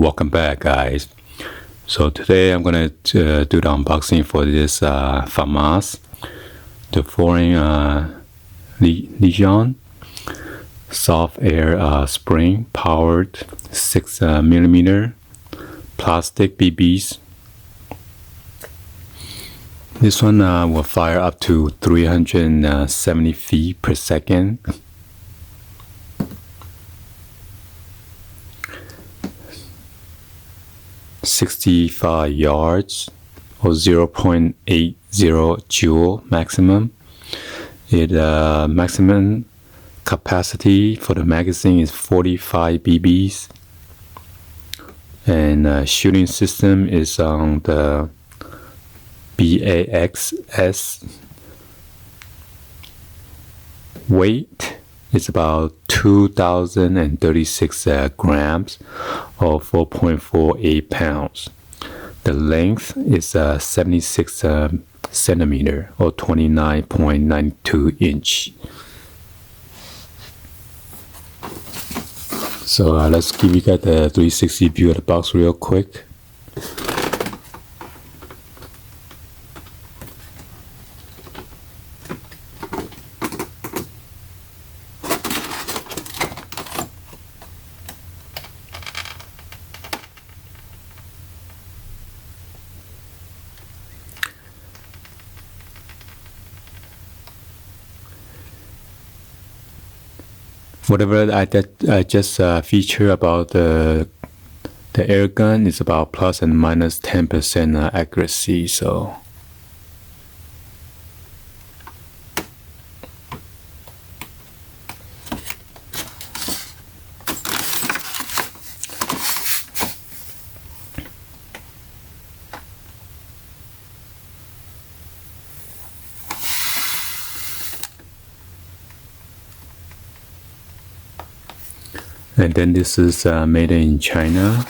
Welcome back, guys. So today I'm gonna do the unboxing for this FAMAS, the foreign Legion soft air spring powered 6mm plastic BBs. This one will fire up to 370 feet per second. $65 yards or 0.80 joule maximum. It maximum capacity for the magazine is 45 BBs, and shooting system is on the BAXS. Weight is about 2,036 grams or 4.48 pounds. The length is 76 centimeter or 29.92 inch. So let's give you guys the 360 view of the box real quick. Whatever I just feature about the air gun is about plus and minus 10% accuracy. So and then this is made in China.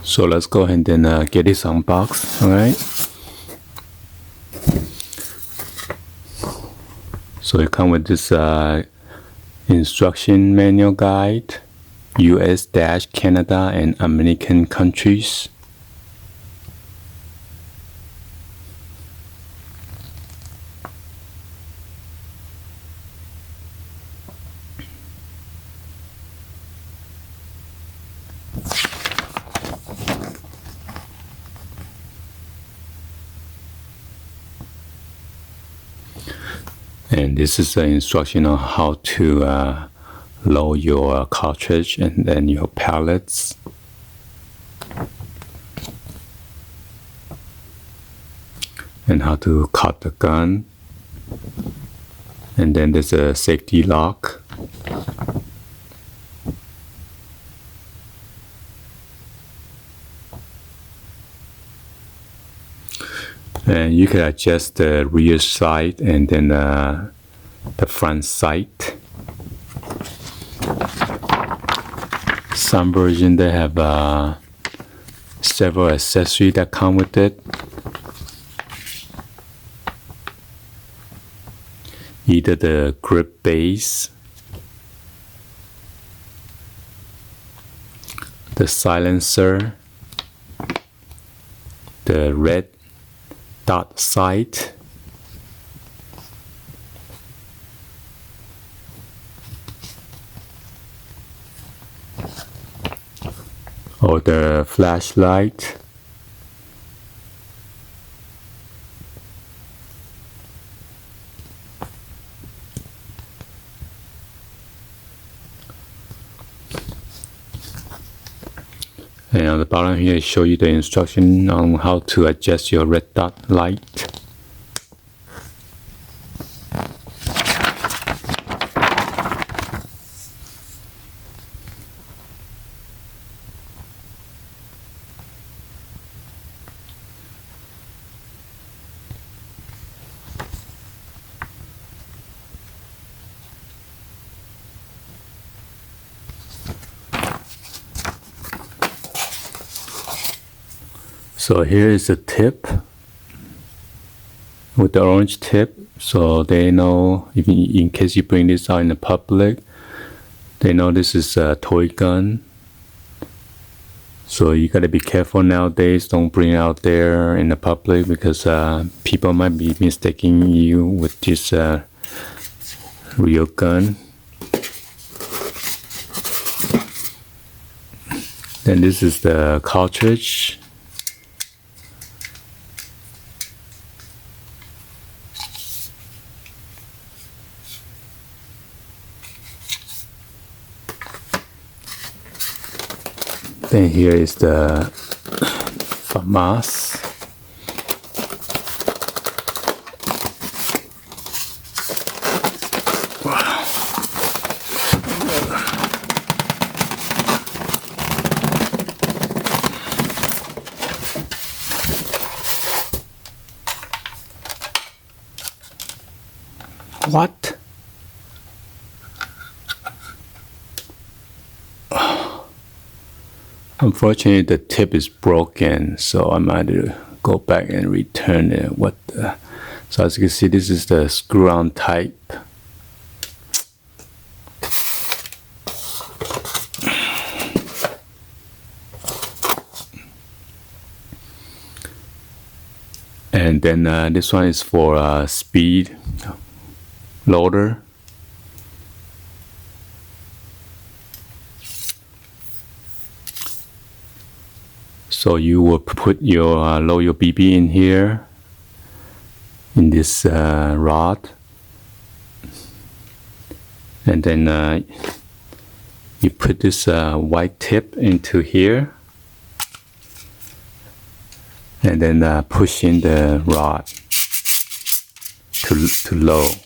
So let's go ahead and get this unboxed, alright? So it comes with this instruction manual guide, US, Canada, and American countries. And this is the instruction on how to load your cartridge and then your pellets. And how to cut the gun. And then there's a safety lock. And you can adjust the rear sight and then the front sight. Some version they have several accessories that come with it. Either the grip base, the silencer, the red dot sight, or the flashlight, and on the bottom here, I show you the instruction on how to adjust your red dot light. So here is the tip with the orange tip, so they know if in case you bring this out in the public, they know this is a toy gun. So you gotta be careful nowadays. Don't bring it out there in the public because people might be mistaking you with this real gun. Then this is the cartridge. Then here is the FAMAS. What? Unfortunately, the tip is broken, so I might go back and return it. So as you can see, this is the screw-on type. And then this one is for speed loader. So you will put your load your BB in here, in this rod, and then you put this white tip into here, and then push in the rod to load.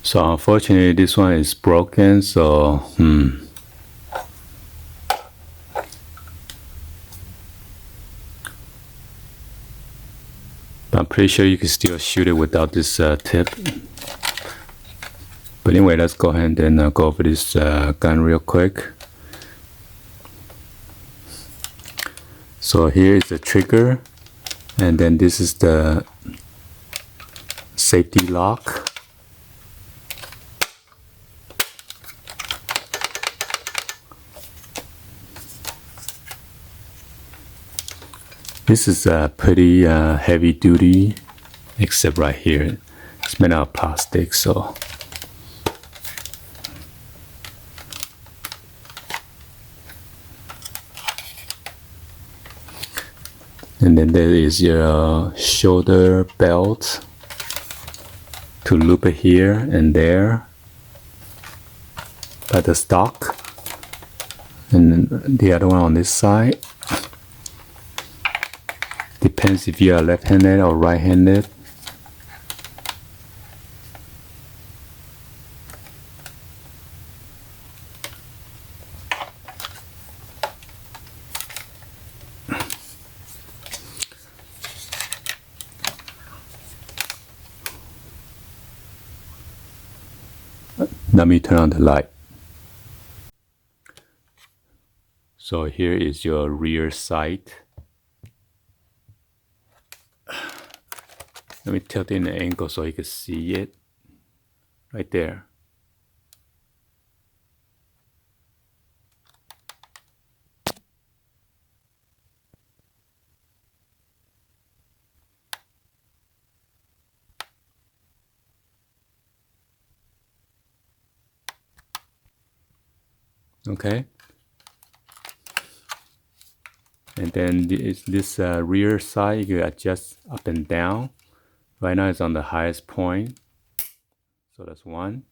So unfortunately, this one is broken. So But I'm pretty sure you can still shoot it without this tip. But anyway, let's go ahead and then go over this gun real quick. So here is the trigger, and then this is the safety lock. This is pretty heavy duty, except right here. It's made out of plastic, so. And then there is your shoulder belt to loop it here and there by the stock. And then the other one on this side. Depends if you are left-handed or right-handed. Let me turn on the light. So here is your rear sight. Let me tilt in the angle so you can see it. Right there. Okay. And then this rear side, you can adjust up and down. Right now it's on the highest point. So that's one.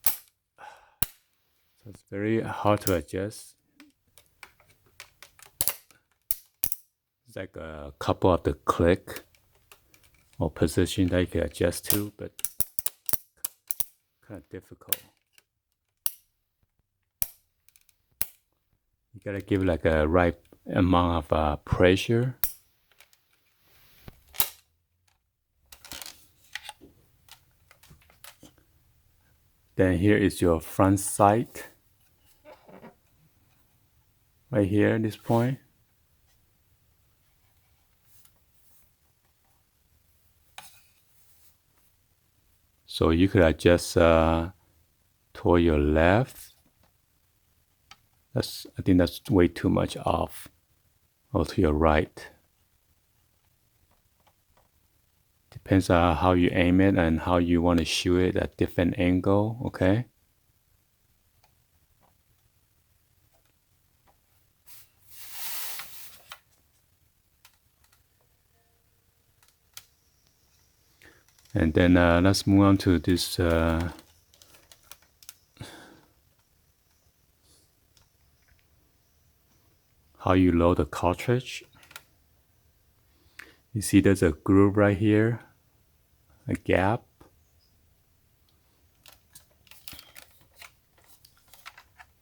So it's very hard to adjust. It's like a couple of the click or position that you can adjust to, but kind of difficult. You gotta give like a right amount of pressure. Then here is your front sight. Right here at this point. So you could adjust toward your left. I think that's way too much off. Or to your right. Depends on how you aim it and how you want to shoot it at different angle, okay? And then let's move on to this how you load the cartridge. You see there's a groove right here, a gap.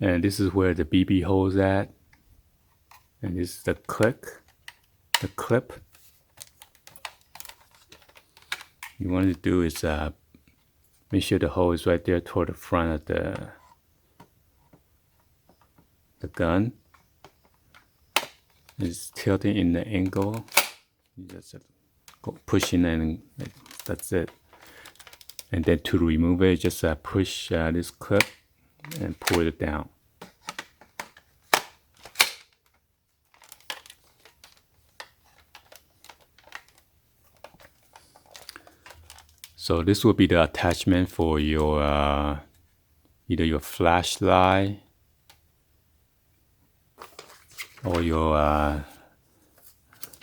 And this is where the BB hole's at. And this is the clip. You want to do is make sure the hole is right there toward the front of the gun. It's tilting in the angle. You just go push in and that's it. And then to remove it, just push this clip and pull it down. So this will be the attachment for your either your flashlight or your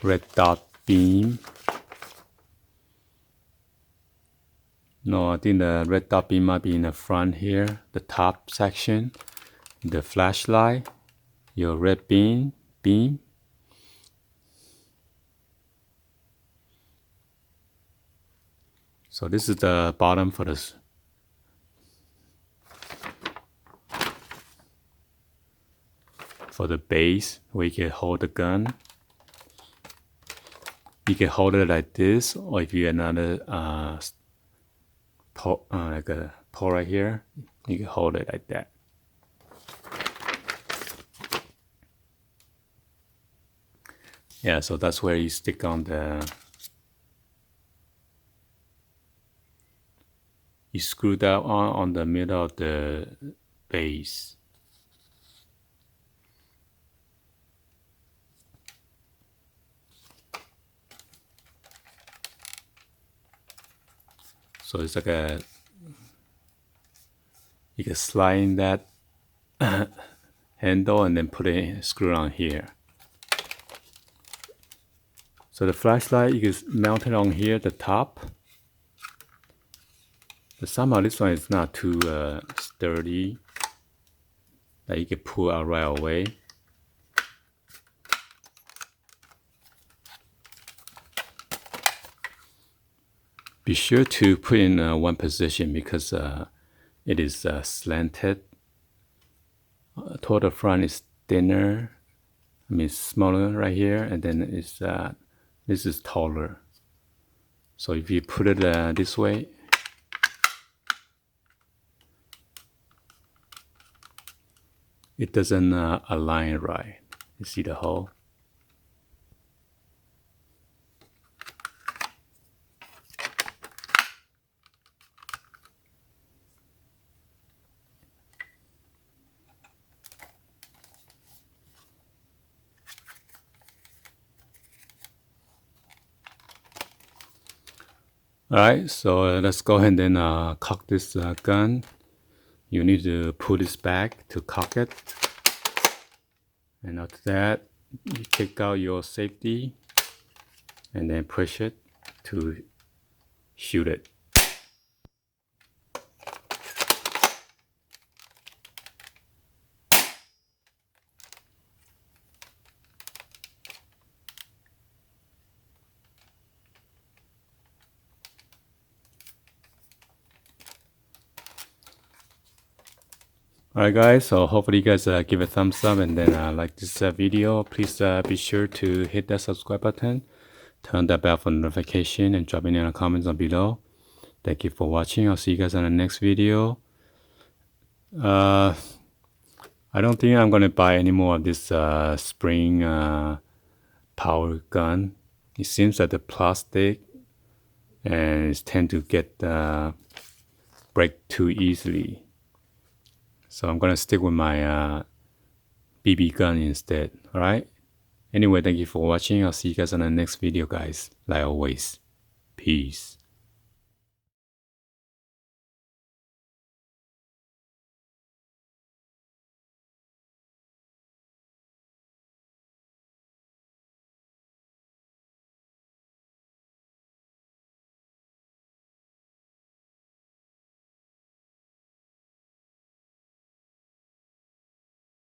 red dot beam. No, I think the red dot beam might be in the front here, the top section. The flashlight, your red beam. So this is the bottom for the base where you can hold the gun. You can hold it like this, or if you have another like a pole right here, you can hold it like that. Yeah, so that's where you stick on you screw that on the middle of the base. So it's like you can slide in that handle and then put a screw on here. So the flashlight, you can mount it on here, the top. But somehow this one is not too sturdy that you can pull out right away. Be sure to put in one position because it is slanted. Toward the front is thinner, smaller right here, and then it's this is taller. So if you put it this way, it doesn't align right. You see the hole? Alright, so let's go ahead and cock this gun. You need to pull this back to cock it. And after that, you take out your safety and then push it to shoot it. Alright guys, so hopefully you guys give a thumbs up and then like this video. Please be sure to hit that subscribe button, turn that bell for notification, and drop any comments down below. Thank you for watching. I'll see you guys on the next video. I don't think I'm gonna buy any more of this spring power gun. It seems that the plastic and it tend to get break too easily. So I'm gonna stick with my BB gun instead. Alright? Anyway, thank you for watching. I'll see you guys on the next video, guys. Like always. Peace.